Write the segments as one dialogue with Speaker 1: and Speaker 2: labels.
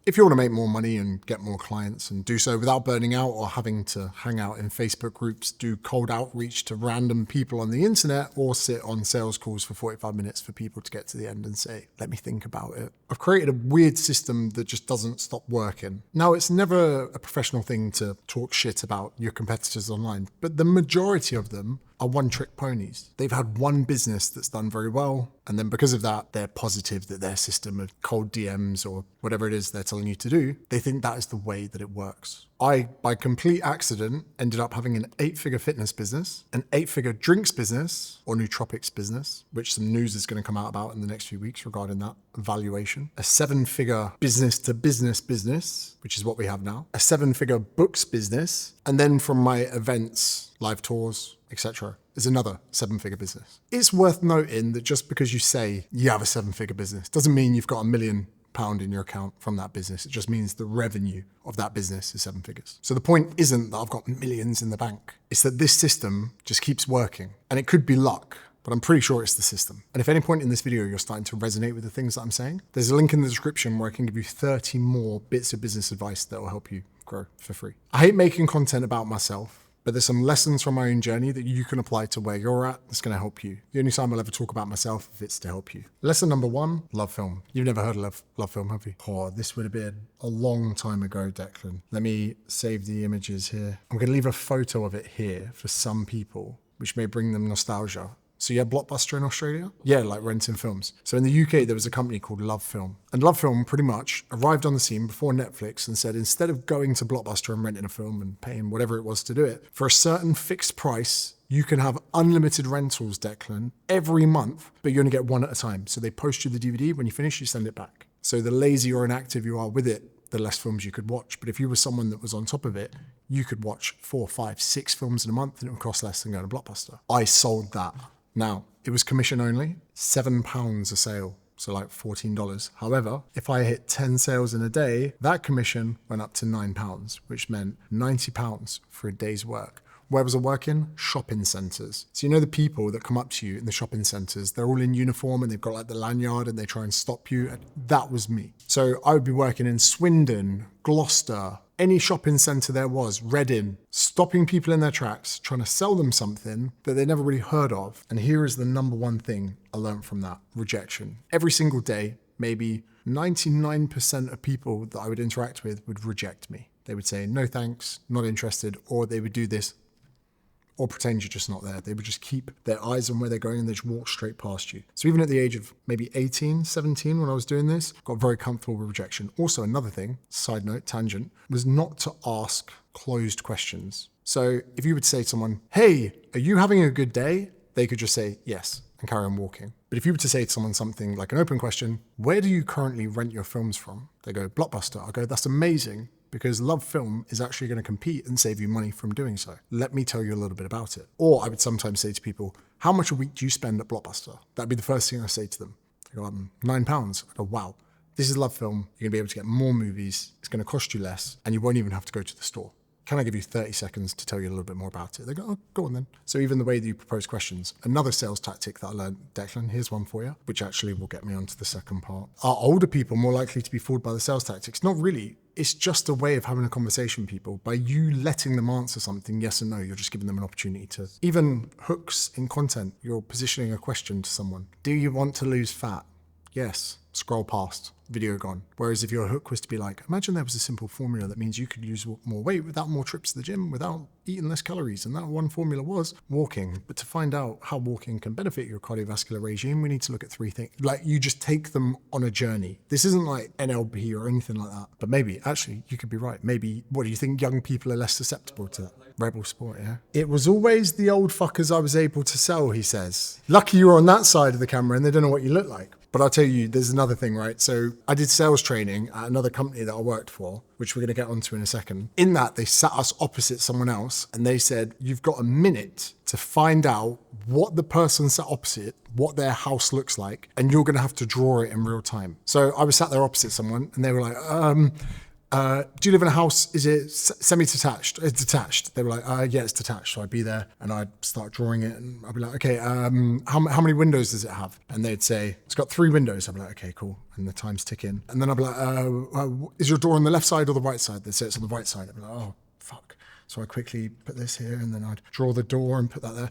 Speaker 1: If you want to make more money and get more clients and do so without burning out or having to hang out in Facebook groups, do cold outreach to random people on the internet, or sit on sales calls for 45 minutes for people to get to the end and say, let me think about it. I've created a weird system that just doesn't stop working. Now, it's never a professional thing to talk shit about your competitors online, but the majority of them are one-trick ponies. They've had one business that's done very well, and then because of that, they're positive that their system of cold DMs or whatever it is they're telling you to do, they think that is the way that it works. I, by complete accident, ended up having an 8-figure fitness business, an 8-figure drinks business, or nootropics business, which some news is going to come out about in the next few weeks regarding that valuation, a 7-figure business-to-business business, which is what we have now, a 7-figure books business, and then from my events, live tours, etc., is another 7-figure business. It's worth noting that just because you say you have a 7-figure business doesn't mean you've got £1 million in your account from that business. It just means the revenue of that business is 7 figures. So the point isn't that I've got millions in the bank. It's that this system just keeps working. And it could be luck, but I'm pretty sure it's the system. And if at any point in this video you're starting to resonate with the things that I'm saying, there's a link in the description where I can give you 30 more bits of business advice that will help you grow for free. I hate making content about myself, but there's some lessons from my own journey that you can apply to where you're at that's going to help you. The only time I'll ever talk about myself if it's to help you. Lesson number 1, love film. You've never heard of love film, have you? Oh, this would have been a long time ago, Declan. Let me save the images here. I'm going to leave a photo of it here for some people, which may bring them nostalgia. So you had Blockbuster in Australia? Yeah, like renting films. So in the UK, there was a company called Love Film. And Love Film pretty much arrived on the scene before Netflix and said, instead of going to Blockbuster and renting a film and paying whatever it was to do it, for a certain fixed price, you can have unlimited rentals, Declan, every month, but you only get one at a time. So they post you the DVD. When you finish, you send it back. So the lazy or inactive you are with it, the less films you could watch. But if you were someone that was on top of it, you could watch 4, 5, 6 films in a month and it would cost less than going to Blockbuster. I sold that. Now, it was commission only, £7 a sale, so like $14. However, if I hit 10 sales in a day, that commission went up to £9, which meant £90 for a day's work. Where was I working? Shopping centres. So you know the people that come up to you in the shopping centres, they're all in uniform and they've got like the lanyard and they try and stop you. And that was me. So I would be working in Swindon, Gloucester, any shopping centre there was, Reading, stopping people in their tracks, trying to sell them something that they never really heard of. And here is the number one thing I learned from that: rejection. Every single day, maybe 99% of people that I would interact with would reject me. They would say, no thanks, not interested, or they would do this, or pretend you're just not there. They would just keep their eyes on where they're going and they just walk straight past you. So even at the age of maybe 18, 17, when I was doing this, got very comfortable with rejection. Also, another thing, side note, tangent, was not to ask closed questions. So if you would say to someone, hey, are you having a good day? They could just say yes and carry on walking. But if you were to say to someone something like an open question, where do you currently rent your films from? They go, Blockbuster. I go, that's amazing, because Love Film is actually going to compete and save you money from doing so. Let me tell you a little bit about it. Or I would sometimes say to people, how much a week do you spend at Blockbuster? That'd be the first thing I say to them. They go, £9. I go, wow, this is Love Film. You're going to be able to get more movies. It's going to cost you less, and you won't even have to go to the store. Can I give you 30 seconds to tell you a little bit more about it? They go, oh, go on then. So even the way that you propose questions, another sales tactic that I learned, Declan, here's one for you, which actually will get me onto the second part. Are older people more likely to be fooled by the sales tactics? Not really. It's just a way of having a conversation with people. By you letting them answer something, yes and no, you're just giving them an opportunity to. Even hooks in content, you're positioning a question to someone. Do you want to lose fat? Yes. Scroll past, video gone. Whereas if your hook was to be like, imagine there was a simple formula that means you could lose more weight without more trips to the gym, without eating less calories. And that one formula was walking. But to find out how walking can benefit your cardiovascular regime, we need to look at 3 things. Like, you just take them on a journey. This isn't like NLP or anything like that. But maybe, actually, you could be right. Maybe, what do you think, young people are less susceptible to that? Rebel sport, yeah? It was always the old fuckers I was able to sell, he says. Lucky you were on that side of the camera and they don't know what you look like. But I'll tell you, there's another thing, right? So I did sales training at another company that I worked for, which we're going to get onto in a second. In that, they sat us opposite someone else and they said, you've got a minute to find out what the person sat opposite, what their house looks like, and you're going to have to draw it in real time. So I was sat there opposite someone and they were like, Do you live in a house? Is it semi-detached? It's detached. They were like, yeah, it's detached. So I'd be there and I'd start drawing it and I'd be like, okay, how many windows does it have? And they'd say, it's got 3 windows. I'd be like, okay, cool. And the time's ticking. And then I'd be like, is your door on the left side or the right side? They'd say it's on the right side. I'd be like, oh, fuck. So I quickly put this here and then I'd draw the door and put that there.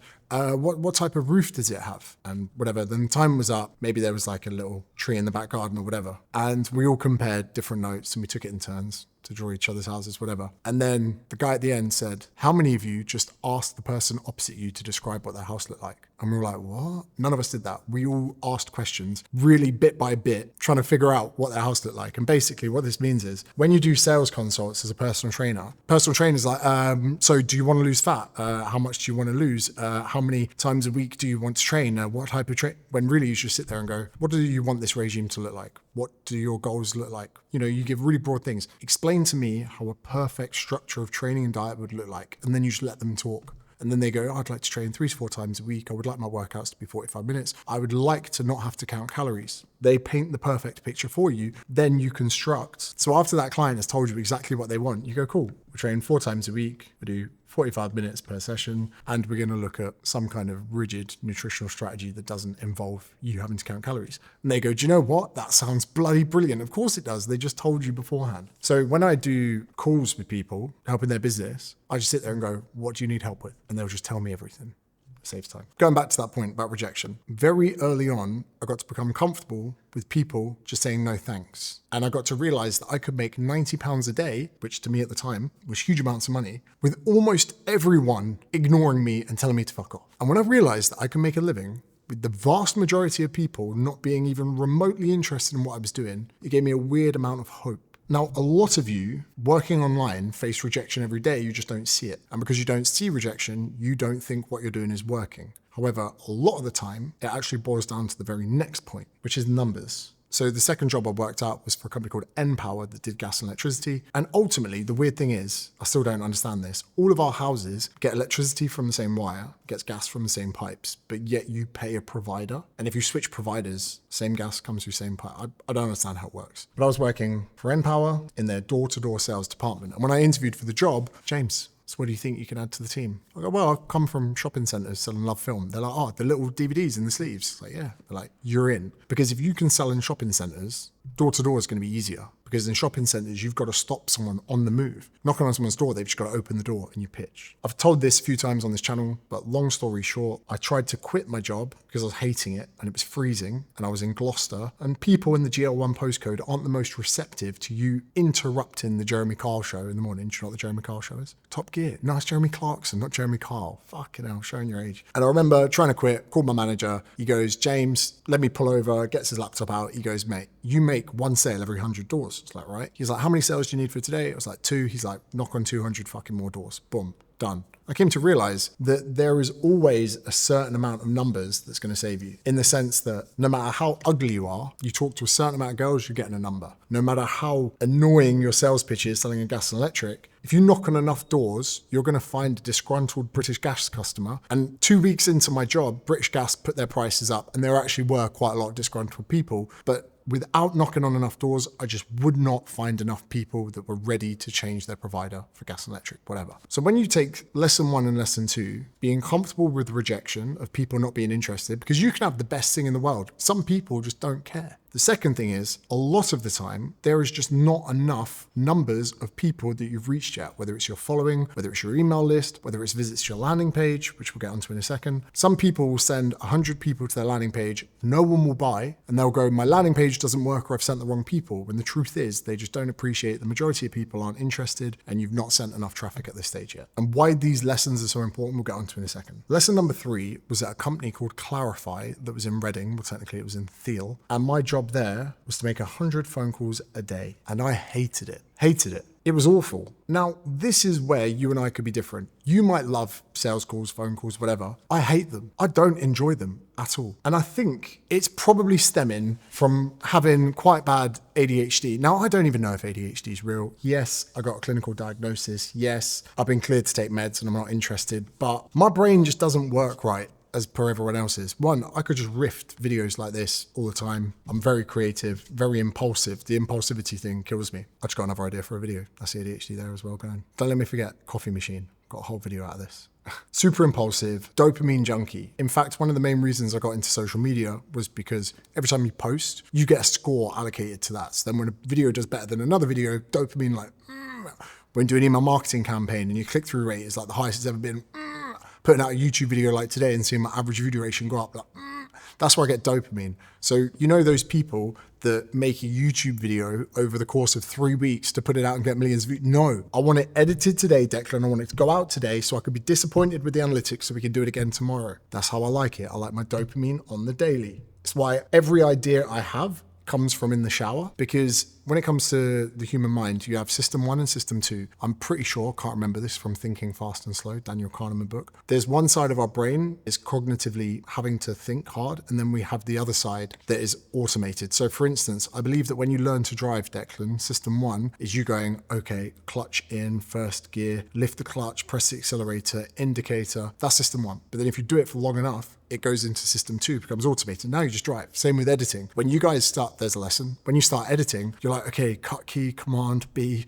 Speaker 1: What type of roof does it have? And whatever. Then the time was up. Maybe there was like a little tree in the back garden or whatever. And we all compared different notes and we took it in turns to draw each other's houses, whatever. And then the guy at the end said, how many of you just asked the person opposite you to describe what their house looked like? And we were like, what? None of us did that. We all asked questions, really bit by bit, trying to figure out what their house looked like. And basically what this means is when you do sales consults as a personal trainer's like, so do you want to lose fat? How much do you want to lose? How many times a week do you want to train? What type of when really you should sit there and go, what do you want this regime to look like? What do your goals look like? You know, you give really broad things. Explain to me how a perfect structure of training and diet would look like. And then you just let them talk. And then they go, I'd like to train 3 to 4 times a week. I would like my workouts to be 45 minutes. I would like to not have to count calories. They paint the perfect picture for you. Then you construct. So after that client has told you exactly what they want, you go, cool. We train 4 times a week. We do 45 minutes per session. And we're going to look at some kind of rigid nutritional strategy that doesn't involve you having to count calories. And they go, do you know what? That sounds bloody brilliant. Of course it does. They just told you beforehand. So when I do calls with people, helping their business, I just sit there and go, what do you need help with? And they'll just tell me everything. It saves time. Going back to that point about rejection, very early on, I got to become comfortable with people just saying no thanks. And I got to realize that I could make £90 a day, which to me at the time was huge amounts of money, with almost everyone ignoring me and telling me to fuck off. And when I realized that I could make a living with the vast majority of people not being even remotely interested in what I was doing, it gave me a weird amount of hope. Now, a lot of you working online face rejection every day, you just don't see it. And because you don't see rejection, you don't think what you're doing is working. However, a lot of the time, it actually boils down to the very next point, which is numbers. So the second job I worked out was for a company called N-Power that did gas and electricity. And ultimately, the weird thing is, I still don't understand this. All of our houses get electricity from the same wire, gets gas from the same pipes, but yet you pay a provider. And if you switch providers, same gas comes through same pipe. I don't understand how it works. But I was working for N-Power in their door-to-door sales department. And when I interviewed for the job, James, so what do you think you can add to the team? I go, well, I come from shopping centres selling Love Film. They're like, oh, the little DVDs in the sleeves. It's like, yeah. They're like, you're in. Because if you can sell in shopping centres, door to door is going to be easier. Because in shopping centres, you've got to stop someone on the move. Knocking on someone's door, they've just got to open the door and you pitch. I've told this a few times on this channel, but long story short, I tried to quit my job because I was hating it and it was freezing and I was in Gloucester and people in the GL1 postcode aren't the most receptive to you interrupting the Jeremy Kyle show in the morning. Do you know what the Jeremy Kyle show is? Top Gear. No, it's Jeremy Clarkson, not Jeremy Kyle. Fucking hell, showing your age. And I remember trying to quit, called my manager. He goes, James, let me pull over, gets his laptop out. He goes, mate, you make 1 sale every 100 doors. It's like, right? He's like, how many sales do you need for today? I was like, 2. He's like, knock on 200 fucking more doors. Boom, done. I came to realize that there is always a certain amount of numbers that's going to save you, in the sense that no matter how ugly you are, you talk to a certain amount of girls, you're getting a number. No matter how annoying your sales pitch is selling a gas and electric, if you knock on enough doors, you're going to find a disgruntled British Gas customer. And 2 weeks into my job, British Gas put their prices up and there actually were quite a lot of disgruntled people. But without knocking on enough doors, I just would not find enough people that were ready to change their provider for gas and electric, whatever. So when you take lesson 1 and lesson 2, being comfortable with rejection of people not being interested, because you can have the best thing in the world. Some people just don't care. The second thing is, a lot of the time, there is just not enough numbers of people that you've reached yet, whether it's your following, whether it's your email list, whether it's visits to your landing page, which we'll get onto in a second. Some people will send 100 people to their landing page, no one will buy, and they'll go, my landing page doesn't work or I've sent the wrong people, when the truth is they just don't appreciate the majority of people aren't interested and you've not sent enough traffic at this stage yet. And why these lessons are so important, we'll get onto in a second. Lesson number 3 was at a company called Clarify that was in Reading, well technically it was in Thiel, and my job there was to make 100 phone calls a day, and I hated it. It was awful. Now, this is where you and I could be different. You might love sales calls, phone calls, whatever. I hate them. I don't enjoy them at all. And I think it's probably stemming from having quite bad ADHD. Now, I don't even know if ADHD is real. Yes, I got a clinical diagnosis. Yes, I've been cleared to take meds and I'm not interested, but my brain just doesn't work right. as per everyone else's. One, I could just riff videos like this all the time. I'm very creative, very impulsive. The impulsivity thing kills me. I just got another idea for a video. That's the ADHD there as well going. Don't let me forget, coffee machine. Got a whole video out of this. Super impulsive, dopamine junkie. In fact, one of the main reasons I got into social media was because every time you post, you get a score allocated to that. So then when a video does better than another video, dopamine like, when doing email marketing campaign and your click-through rate is like the highest it's ever been, putting out a YouTube video like today and seeing my average view duration go up, like, that's where I get dopamine. So you know those people that make a YouTube video over the course of 3 weeks to put it out and get millions of views? No, I want it edited today, Declan. I want it to go out today so I could be disappointed with the analytics so we can do it again tomorrow. That's how I like it. I like my dopamine on the daily. It's why every idea I have comes from in the shower, because when it comes to the human mind, you have system 1 and system 2. I'm pretty sure, can't remember this from Thinking Fast and Slow, Daniel Kahneman book. There's one side of our brain is cognitively having to think hard, and then we have the other side that is automated. So for instance, I believe that when you learn to drive, Declan, system 1 is you going, okay, clutch in, first gear, lift the clutch, press the accelerator, indicator. That's system 1. But then if you do it for long enough, it goes into system 2, becomes automated. Now you just drive. Same with editing. When you guys start, there's a lesson. When you start editing, you're like, okay, cut key, command B,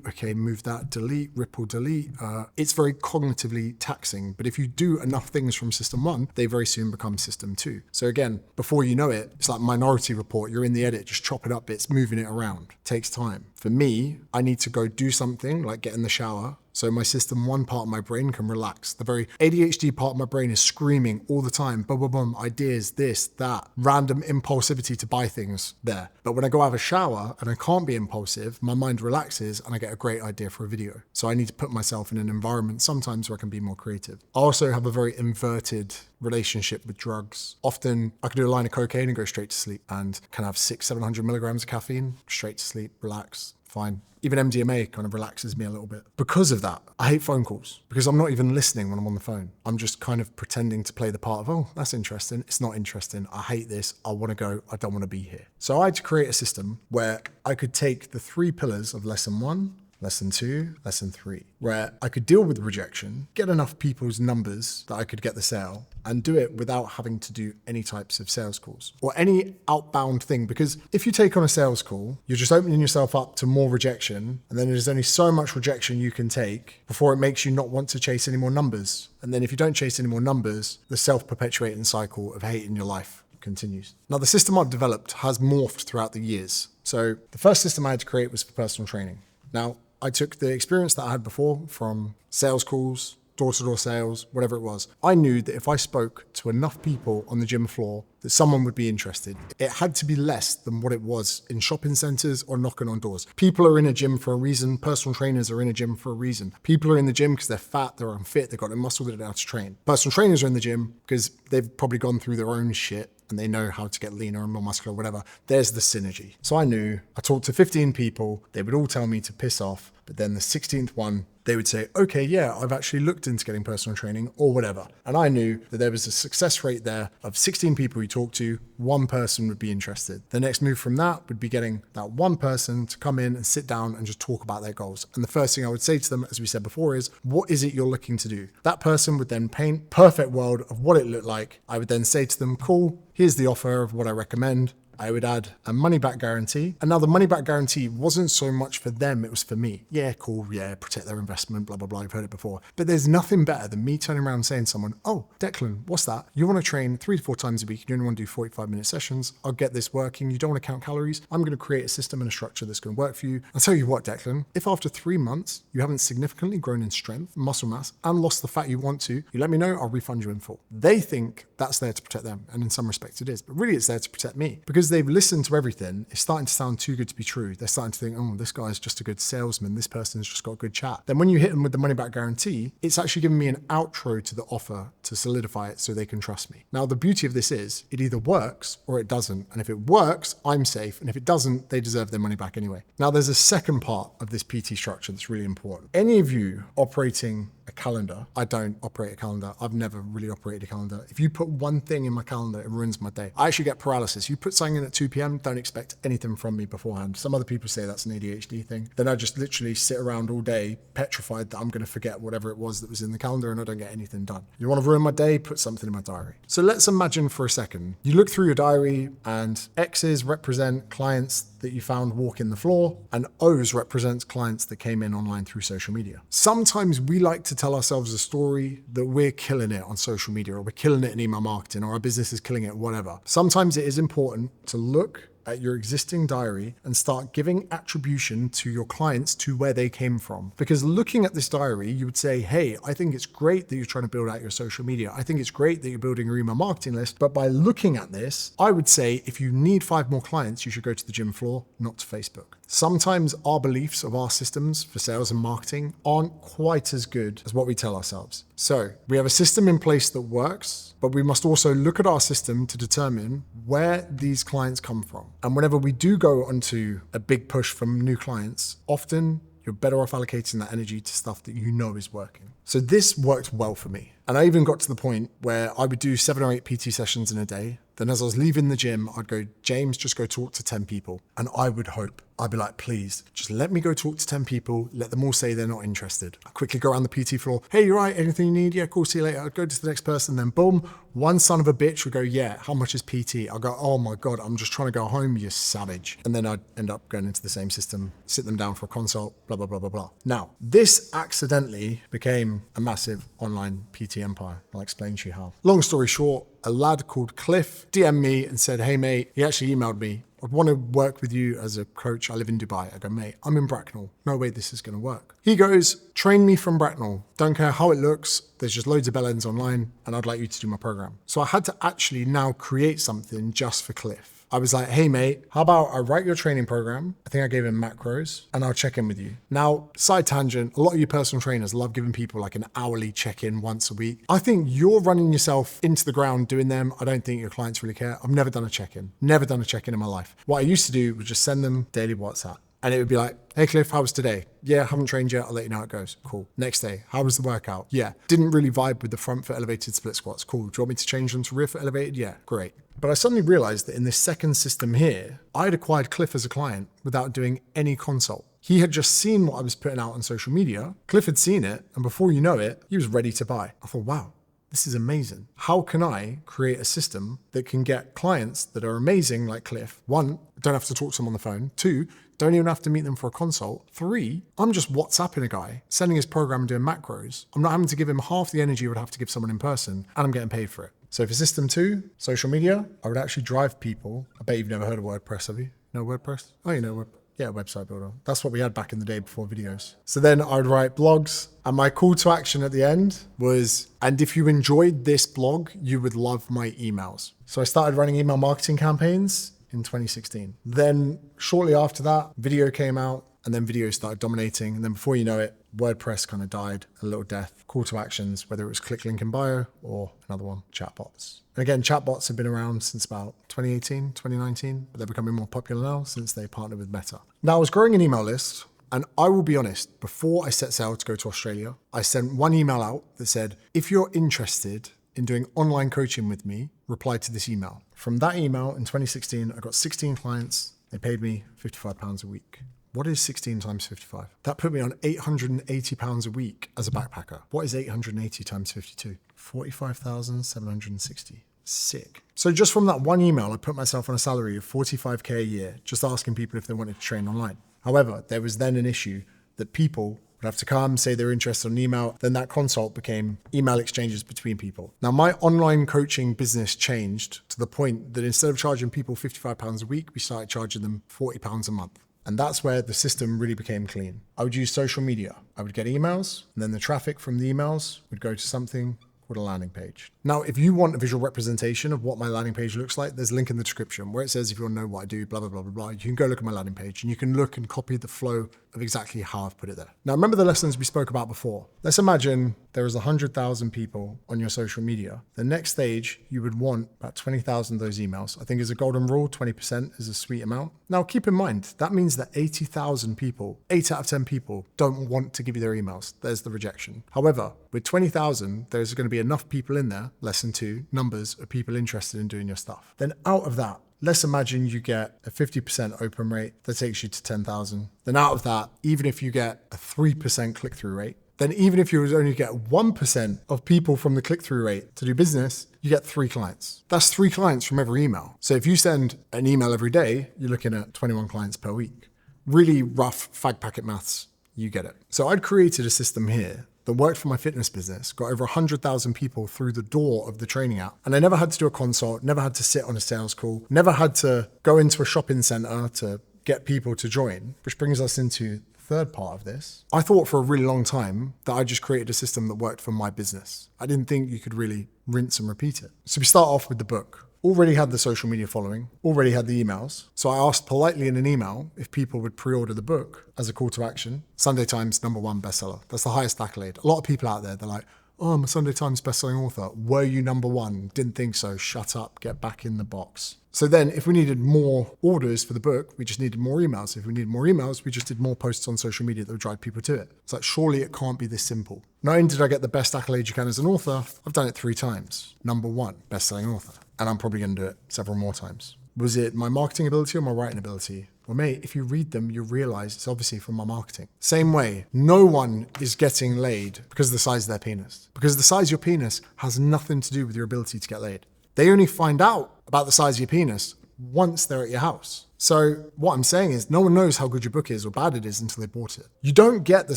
Speaker 1: okay, move that, delete, ripple, delete. It's very cognitively taxing. But if you do enough things from system 1, they very soon become system 2. So again, before you know it, it's like Minority Report. You're in the edit, just chopping up bits, moving it around. It takes time. For me, I need to go do something like get in the shower, so my system 1 part of my brain can relax. The very ADHD part of my brain is screaming all the time, boom, boom, boom, ideas, this, that, random impulsivity to buy things there. But when I go have a shower and I can't be impulsive, my mind relaxes and I get a great idea for a video. So I need to put myself in an environment sometimes where I can be more creative. I also have a very inverted relationship with drugs. Often I could do a line of cocaine and go straight to sleep, and can have 600-700 milligrams of caffeine, straight to sleep, relax, fine. Even MDMA kind of relaxes me a little bit. Because of that, I hate phone calls, because I'm not even listening when I'm on the phone. I'm just kind of pretending to play the part of, oh, that's interesting. It's not interesting. I hate this. I want to go. I don't want to be here. So I had to create a system where I could take the 3 pillars of lesson 1, lesson 2, lesson 3, where I could deal with rejection, get enough people's numbers that I could get the sale, and do it without having to do any types of sales calls or any outbound thing. Because if you take on a sales call, you're just opening yourself up to more rejection, and then there's only so much rejection you can take before it makes you not want to chase any more numbers. And then if you don't chase any more numbers, the self-perpetuating cycle of hate in your life continues. Now, the system I've developed has morphed throughout the years. So the first system I had to create was for personal training. Now, I took the experience that I had before from sales calls, door-to-door sales, whatever it was. I knew that if I spoke to enough people on the gym floor, that someone would be interested. It had to be less than what it was in shopping centers or knocking on doors. People are in a gym for a reason. Personal trainers are in a gym for a reason. People are in the gym because they're fat, they're unfit, they've got no muscle, they don't know how to train. Personal trainers are in the gym because they've probably gone through their own shit and they know how to get leaner and more muscular, whatever. There's the synergy. So I knew, I talked to 15 people, they would all tell me to piss off, but then the 16th one, they would say, okay, yeah, I've actually looked into getting personal training or whatever. And I knew that there was a success rate there of 16 people you talk to, 1 person would be interested. The next move from that would be getting that 1 person to come in and sit down and just talk about their goals. And the first thing I would say to them, as we said before, is, what is it you're looking to do? That person would then paint perfect world of what it looked like. I would then say to them, cool, here's the offer of what I recommend. I would add a money back guarantee. And now the money back guarantee wasn't so much for them, it was for me. Yeah, cool, yeah, protect their investment, blah, blah, blah, you've heard it before. But there's nothing better than me turning around and saying to someone, oh, Declan, what's that? You want to train 3 to 4 times a week, you only want to do 45-minute sessions, I'll get this working, you don't want to count calories, I'm going to create a system and a structure that's going to work for you. I'll tell you what, Declan, if after 3 months you haven't significantly grown in strength, muscle mass, and lost the fat you want to, you let me know, I'll refund you in full. They think that's there to protect them, and in some respects it is, but really it's there to protect me, because they've listened to everything. It's starting to sound too good to be true. They're starting to think, oh, this guy's just a good salesman, this person's just got a good chat. Then when you hit them with the money back guarantee, it's actually giving me an outro to the offer to solidify it so they can trust me. Now, the beauty of this is it either works or it doesn't. And if it works, I'm safe. And if it doesn't, they deserve their money back anyway. Now, there's a second part of this PT structure that's really important. Any of you operating a calendar. I don't operate a calendar. I've never really operated a calendar. If you put one thing in my calendar, it ruins my day. I actually get paralysis. You put something in at 2 p.m., don't expect anything from me beforehand. Some other people say that's an ADHD thing. Then I just literally sit around all day petrified that I'm going to forget whatever it was that was in the calendar and I don't get anything done. You want to ruin my day? Put something in my diary. So let's imagine for a second, you look through your diary and X's represent clients that you found walking the floor and O's represents clients that came in online through social media. Sometimes we like to tell ourselves a story that we're killing it on social media or we're killing it in email marketing or our business is killing it, whatever. Sometimes it is important to look at your existing diary and start giving attribution to your clients to where they came from. Because looking at this diary, you would say, hey, I think it's great that you're trying to build out your social media. I think it's great that you're building your email marketing list. But by looking at this, I would say if you need 5 more clients, you should go to the gym floor, not to Facebook. Sometimes our beliefs of our systems for sales and marketing aren't quite as good as what we tell ourselves. So we have a system in place that works, but we must also look at our system to determine where these clients come from. And whenever we do go onto a big push from new clients, often you're better off allocating that energy to stuff that you know is working. So this worked well for me. And I even got to the point where I would do 7 or 8 PT sessions in a day. Then as I was leaving the gym, I'd go, James, just go talk to 10 people. And I would hope, I'd be like, please, just let me go talk to 10 people. Let them all say they're not interested. I quickly go around the PT floor. Hey, you're right. Anything you need? Yeah, cool. See you later. I'd go to the next person. Then boom, one son of a bitch would go, yeah, how much is PT? I'll go, oh my God, I'm just trying to go home. You savage. And then I'd end up going into the same system, sit them down for a consult, blah, blah, blah, blah, blah. Now, this accidentally became a massive online PT empire. I'll explain to you how. Long story short, a lad called Cliff DM'd me and said, hey mate, he actually emailed me. I'd want to work with you as a coach. I live in Dubai. I go, mate, I'm in Bracknell. No way this is going to work. He goes, train me from Bracknell. Don't care how it looks. There's just loads of bell ends online and I'd like you to do my program. So I had to actually now create something just for Cliff. I was like, hey mate, how about I write your training program? I think I gave him macros and I'll check in with you. Now, side tangent, a lot of you personal trainers love giving people like an hourly check-in once a week. I think you're running yourself into the ground doing them. I don't think your clients really care. I've never done a check-in, never done a check-in in my life. What I used to do was just send them daily WhatsApp. And it would be like, hey Cliff, how was today? Yeah, haven't trained yet. I'll let you know how it goes. Cool. Next day, how was the workout? Yeah. Didn't really vibe with the front foot elevated split squats. Cool. Do you want me to change them to rear foot elevated? Yeah, great. But I suddenly realized that in this second system here, I had acquired Cliff as a client without doing any consult. He had just seen what I was putting out on social media. Cliff had seen it. And before you know it, he was ready to buy. I thought, wow, this is amazing. How can I create a system that can get clients that are amazing like Cliff? 1, don't have to talk to them on the phone. 2, don't even have to meet them for a consult. 3, I'm just WhatsApping a guy, sending his program and doing macros. I'm not having to give him half the energy I would have to give someone in person, and I'm getting paid for it. So for system 2, social media, I would actually drive people. I bet you've never heard of WordPress, have you? No WordPress? Oh, you know WordPress. Yeah, website builder. That's what we had back in the day before videos. So then I would write blogs, and my call to action at the end was, and if you enjoyed this blog, you would love my emails. So I started running email marketing campaigns in 2016. Then shortly after that, video came out, and then video started dominating. And then before you know it, WordPress kind of died a little death. Call to actions, whether it was click link in bio or another one, chatbots. And again, chatbots have been around since about 2018, 2019, but they're becoming more popular now since they partnered with Meta. Now I was growing an email list, and I will be honest, before I set sail to go to Australia, I sent one email out that said, if you're interested in doing online coaching with me, reply to this email. From that email in 2016, I got 16 clients. They paid me £55 a week. What is 16 times 55? That put me on £880 a week as a backpacker. What is 880 times 52? 45,760. Sick. So just from that one email, I put myself on a salary of 45k a year, just asking people if they wanted to train online. However, there was then an issue that people would have to come, say they're interested in email. Then that consult became email exchanges between people. Now my online coaching business changed to the point that instead of charging people £55 a week, we started charging them £40 a month. And that's where the system really became clean. I would use social media. I would get emails, and then the traffic from the emails would go to something called a landing page. Now, if you want a visual representation of what my landing page looks like, there's a link in the description where it says if you want to know what I do, blah, blah, blah, blah, blah. You can go look at my landing page and you can look and copy the flow of exactly how I've put it there. Now, remember the lessons we spoke about before. Let's imagine there is 100,000 people on your social media. The next stage, you would want about 20,000 of those emails. I think is a golden rule, 20% is a sweet amount. Now, keep in mind, that means that 80,000 people, 8 out of 10 people don't want to give you their emails. There's the rejection. However, with 20,000, there's going to be enough people in there, lesson 2, numbers of people interested in doing your stuff. Then out of that, let's imagine you get a 50% open rate that takes you to 10,000. Then out of that, even if you get a 3% click-through rate, then even if you only get 1% of people from the click-through rate to do business, you get 3 clients. That's 3 clients from every email. So if you send an email every day, you're looking at 21 clients per week. Really rough fag packet maths, you get it. So I'd created a system here that worked for my fitness business, got over 100,000 people through the door of the training app. And I never had to do a consult, never had to sit on a sales call, never had to go into a shopping center to get people to join, which brings us into the third part of this. I thought for a really long time that I just created a system that worked for my business. I didn't think you could really rinse and repeat it. So we start off with the book. Already had the social media following, already had the emails. So I asked politely in an email if people would pre-order the book as a call to action. Sunday Times #1 bestseller. That's the highest accolade. A lot of people out there, they're like, oh, I'm a Sunday Times bestselling author. Were you #1? Didn't think so. Shut up. Get back in the box. So then if we needed more orders for the book, we just needed more emails. If we needed more emails, we just did more posts on social media that would drive people to it. It's like, surely it can't be this simple. Not only did I get the best accolade you can as an author, I've done it 3 times. #1, bestselling author. And I'm probably going to do it several more times. Was it my marketing ability or my writing ability? Well, mate, if you read them, you realize it's obviously from my marketing. Same way, no one is getting laid because of the size of their penis. Because the size of your penis has nothing to do with your ability to get laid. They only find out about the size of your penis once they're at your house. So what I'm saying is no one knows how good your book is or bad it is until they bought it. You don't get the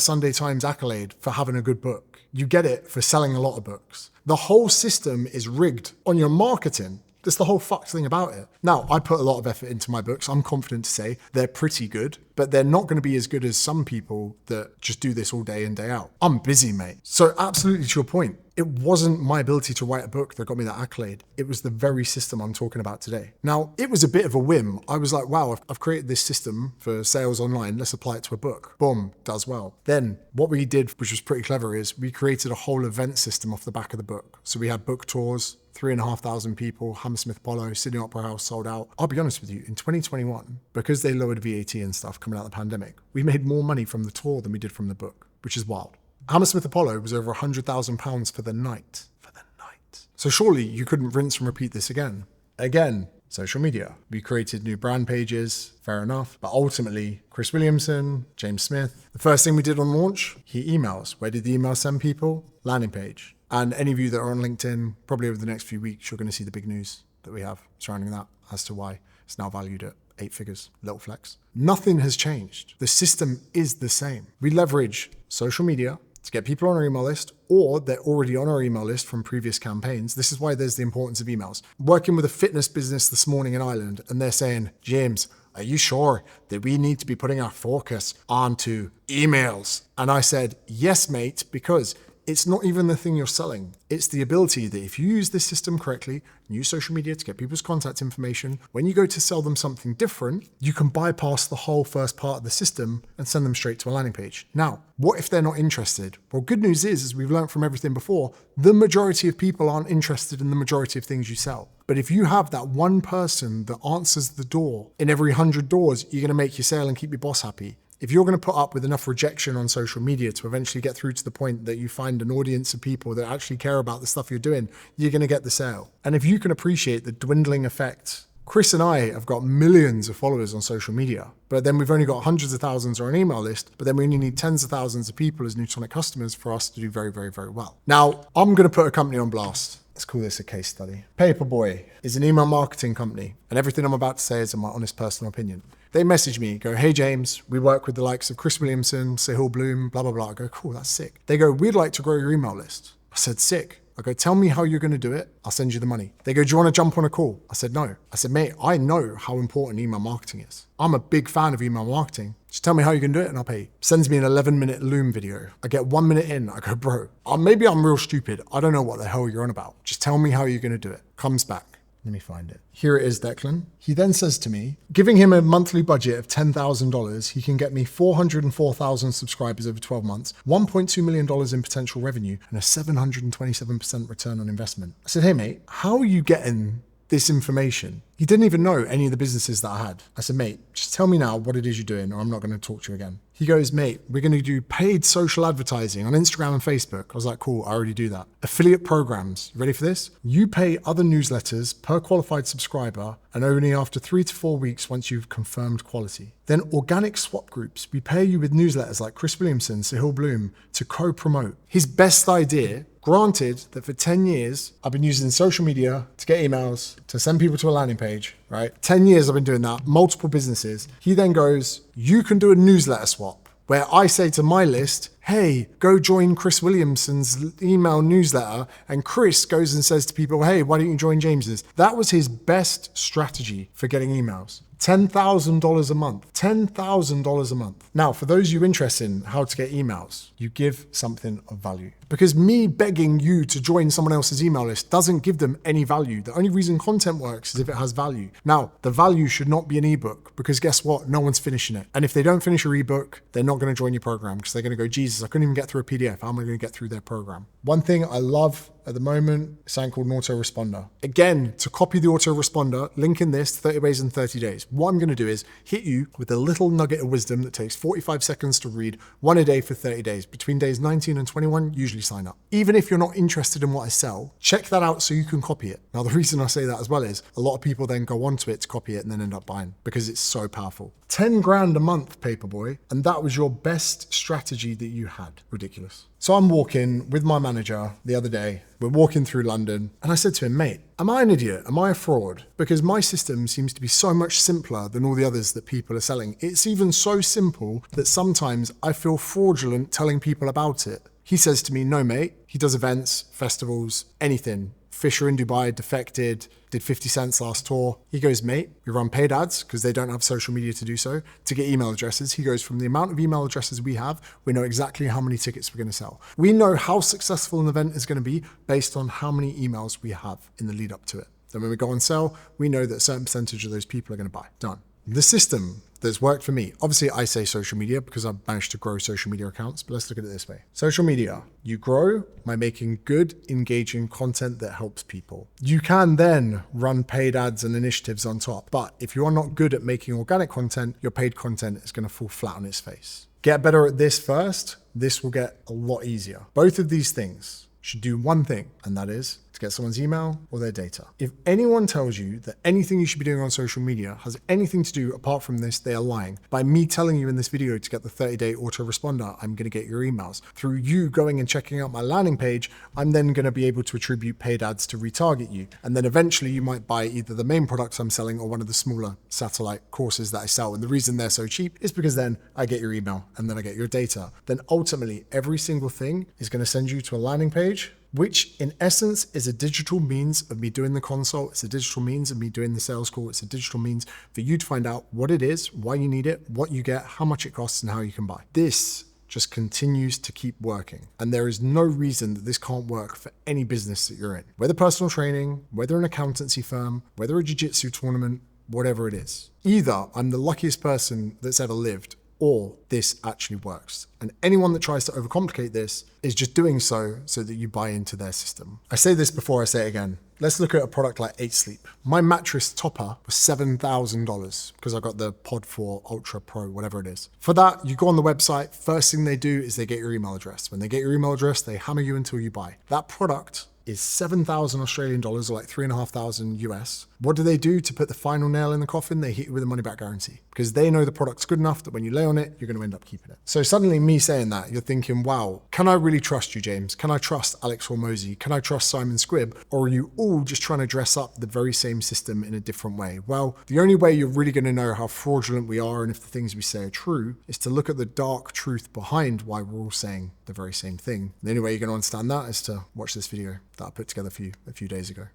Speaker 1: Sunday Times accolade for having a good book. You get it for selling a lot of books. The whole system is rigged on your marketing. That's the whole fucked thing about it. Now, I put a lot of effort into my books. I'm confident to say they're pretty good, but they're not going to be as good as some people that just do this all day in, day out. I'm busy, mate. So absolutely to your point, it wasn't my ability to write a book that got me that accolade. It was the very system I'm talking about today. Now, it was a bit of a whim. I was like, wow, I've created this system for sales online. Let's apply it to a book. Boom, does well. Then what we did, which was pretty clever, is we created a whole event system off the back of the book. So we had book tours, 3,500 people, Hammersmith Apollo, Sydney Opera House sold out. I'll be honest with you, in 2021, because they lowered VAT and stuff coming out of the pandemic, we made more money from the tour than we did from the book, which is wild. Hammersmith Apollo was over £100,000 for the night. So surely you couldn't rinse and repeat this again. Again, social media. We created new brand pages, fair enough. But ultimately, Chris Williamson, James Smith, the first thing we did on launch, he emails. Where did the email send people? Landing page. And any of you that are on LinkedIn, probably over the next few weeks, you're going to see the big news that we have surrounding that as to why it's now valued at 8 figures, little flex. Nothing has changed. The system is the same. We leverage social media to get people on our email list, or they're already on our email list from previous campaigns. This is why there's the importance of emails. Working with a fitness business this morning in Ireland, and they're saying, James, are you sure that we need to be putting our focus onto emails? And I said, yes, mate, because it's not even the thing you're selling. It's the ability that if you use this system correctly, and use social media to get people's contact information, when you go to sell them something different, you can bypass the whole first part of the system and send them straight to a landing page. Now, what if they're not interested? Well, good news is, as we've learned from everything before, the majority of people aren't interested in the majority of things you sell. But if you have that one person that answers the door in every 100 doors, you're going to make your sale and keep your boss happy. If you're going to put up with enough rejection on social media to eventually get through to the point that you find an audience of people that actually care about the stuff you're doing, you're going to get the sale. And if you can appreciate the dwindling effect, Chris and I have got millions of followers on social media, but then we've only got hundreds of thousands on an email list, but then we only need tens of thousands of people as Newtonic customers for us to do very, very, very well. Now, I'm going to put a company on blast. Let's call this a case study. Paperboy is an email marketing company, and everything I'm about to say is in my honest personal opinion. They message me, go, hey James, we work with the likes of Chris Williamson, Sahil Bloom, blah, blah, blah. I go, cool, that's sick. They go, we'd like to grow your email list. I said, sick. I go, tell me how you're going to do it. I'll send you the money. They go, do you want to jump on a call? I said, no. I said, mate, I know how important email marketing is. I'm a big fan of email marketing. Just tell me how you can do it and I'll pay you. Sends me an 11-minute Loom video. I get 1 minute in, I go, bro, maybe I'm real stupid. I don't know what the hell you're on about. Just tell me how you're going to do it. Comes back. Let me find it. Here it is, Declan. He then says to me, giving him a monthly budget of $10,000, he can get me 404,000 subscribers over 12 months, $1.2 million in potential revenue, and a 727% return on investment. I said, hey mate, how are you getting this information? He didn't even know any of the businesses that I had. I said, mate, just tell me now what it is you're doing or I'm not going to talk to you again. He goes, mate, we're going to do paid social advertising on Instagram and Facebook. I was like, cool, I already do that. Affiliate programs. You ready for this? You pay other newsletters per qualified subscriber and only after 3 to 4 weeks once you've confirmed quality. Then organic swap groups. We pair you with newsletters like Chris Williamson, Sahil Bloom to co-promote. His best idea, granted that for 10 years, I've been using social media to get emails, to send people to a landing page, right? 10 years I've been doing that, multiple businesses. He then goes, you can do a newsletter swap where I say to my list, hey, go join Chris Williamson's email newsletter. And Chris goes and says to people, hey, why don't you join James's? That was his best strategy for getting emails. $10,000 a month. $10,000 a month. Now, for those of you interested in how to get emails, you give something of value. Because me begging you to join someone else's email list doesn't give them any value. The only reason content works is if it has value. Now, the value should not be an ebook because guess what? No one's finishing it. And if they don't finish your ebook, they're not going to join your program because they're going to go, Jesus, I couldn't even get through a PDF. How am I going to get through their program? One thing I love at the moment is something called an autoresponder. Again, to copy the autoresponder, link in this, 30 ways in 30 days. What I'm going to do is hit you with a little nugget of wisdom that takes 45 seconds to read, one a day for 30 days. Between days 19 and 21, usually sign up. Even if you're not interested in what I sell, check that out so you can copy it. Now, the reason I say that as well is a lot of people then go onto it to copy it and then end up buying because it's so powerful. 10 grand a month, Paperboy, and that was your best strategy that you had. Ridiculous. So I'm walking with my manager the other day. We're walking through London and I said to him, mate, am I an idiot? Am I a fraud? Because my system seems to be so much simpler than all the others that people are selling. It's even so simple that sometimes I feel fraudulent telling people about it. He says to me, no, mate. He does events, festivals, anything. Fisher in Dubai defected, did 50 cents last tour. He goes, mate, we run paid ads because they don't have social media to do so, to get email addresses. He goes, from the amount of email addresses we have, we know exactly how many tickets we're going to sell. We know how successful an event is going to be based on how many emails we have in the lead up to it. Then when we go on sale, we know that a certain percentage of those people are going to buy. Done. The system that's worked for me, obviously I say social media because I've managed to grow social media accounts, but let's look at it this way. Social media, you grow by making good, engaging content that helps people. You can then run paid ads and initiatives on top, but if you are not good at making organic content, your paid content is going to fall flat on its face. Get better at this first, this will get a lot easier. Both of these things should do one thing, and that is to get someone's email or their data. If anyone tells you that anything you should be doing on social media has anything to do apart from this, they are lying. By me telling you in this video to get the 30-day autoresponder, I'm going to get your emails. Through you going and checking out my landing page, I'm then going to be able to attribute paid ads to retarget you. And then eventually you might buy either the main products I'm selling or one of the smaller satellite courses that I sell. And the reason they're so cheap is because then I get your email and then I get your data. Then ultimately every single thing is going to send you to a landing page, which in essence is a digital means of me doing the consult. It's a digital means of me doing the sales call. It's a digital means for you to find out what it is, why you need it, what you get, how much it costs, and how you can buy. This just continues to keep working. And there is no reason that this can't work for any business that you're in. Whether personal training, whether an accountancy firm, whether a jiu-jitsu tournament, whatever it is. Either I'm the luckiest person that's ever lived, or this actually works. And anyone that tries to overcomplicate this is just doing so that you buy into their system. I say this before I say it again. Let's look at a product like 8 Sleep. My mattress topper was $7,000 because I got the Pod 4 Ultra Pro, whatever it is. For that, you go on the website. First thing they do is they get your email address. When they get your email address, they hammer you until you buy. That product is 7,000 Australian dollars, or like 3,500 US. What do they do to put the final nail in the coffin? They hit you with a money back guarantee because they know the product's good enough that when you lay on it, you're going to end up keeping it. So suddenly me saying that, you're thinking, wow, can I really trust you, James? Can I trust Alex Hormozy? Can I trust Simon Squibb? Or are you all just trying to dress up the very same system in a different way? Well, the only way you're really going to know how fraudulent we are and if the things we say are true is to look at the dark truth behind why we're all saying the very same thing. The only way you're going to understand that is to watch this video that I put together for you a few days ago.